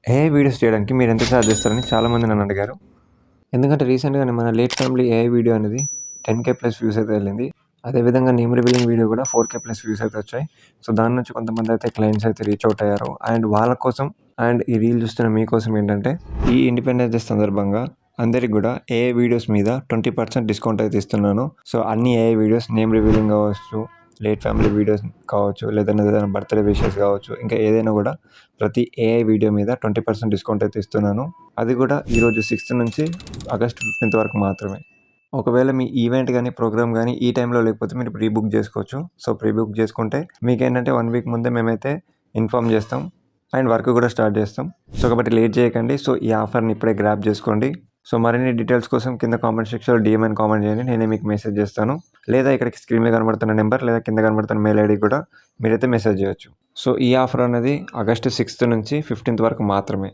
AI videos చేయడానికి మీరెంత charge చేస్తారని చాలామంది నన్ను అడిగారు. ఎందుకంటే రీసెంట్‌గానే మన లేట్ ఫ్యామిలీ ఏఐ వీడియో అనేది 10,000 ప్లస్ వ్యూస్ అయితే వెళ్ళింది. అదేవిధంగా నేమ్ రివీలింగ్ వీడియో కూడా 4,000 ప్లస్ వ్యూస్ అయితే వచ్చాయి. సో, దాని నుంచి కొంతమందయితే క్లయింట్స్ అయితే రీచ్ అవుట్ అయ్యారు. అండ్ వాళ్ళ కోసం అండ్ ఈ రీల్ చూస్తున్న మీకోసం ఏంటంటే, ఈ ఇండిపెండెన్స్ డే సందర్భంగా అందరికి గూడా ఏఐ వీడియోస్ మీద 20% డిస్కౌంట్ అయితే ఇస్తున్నాను. సో, అన్ని ఏఐ వీడియోస్ నేమ్ రివీలింగ్ కావచ్చు, లేట్ ఫ్యామిలీ వీడియోస్ కావచ్చు, ఏదైనా బర్త్‌డే విషెస్ కావచ్చు, ఇంకా ఏదైనా గూడా ప్రతి ఏఐ వీడియో మీద 20% డిస్కౌంట్ అయితే ఇస్తున్నాను. అది కూడా ఈరోజు 6థ్ నుంచి ఆగస్ట్ 15థ్ వరకు మాత్రమే. ఒకవేళ మీ ఈవెంట్ గానీ, ప్రోగ్రామ్ గానీ ఈ టైంలో లేకపోతే మీరు ప్రీ బుక్ చేసుకోవచ్చు. సో, ప్రీ బుక్ చేసుకుంటే మీకేంటంటే 1 వీక్ ముందే మేమైతే ఇన్ఫార్మ్ చేస్తాం. అండ్ వర్క్ కూడా స్టార్ట్ చేస్తాం. సో, కాబట్టి లేట్ చేయకండి. సో, ఈ ఆఫర్‌ని ఇప్పుడే గ్రాబ్ చేసుకోండి. సో, మరిన్ని డీటెయిల్స్ కోసం కింద కామెంట్ సెక్షన్‌లో డీఎం అని కామెంట్ చేయండి. నేనే మీకు మెసేజ్ చేస్తాను. లేదా ఇక్కడికి స్క్రీన్ మీద కనబడుతున్న నెంబర్ లేదా కింద కనబడుతున్న మెయిల్ ఐడీకి కూడా మీరైతే మెసేజ్ చేయొచ్చు. సో, ఈ ఆఫర్ అనేది ఆగస్ట్ 6థ్ నుంచి 15థ్ వరకు మాత్రమే.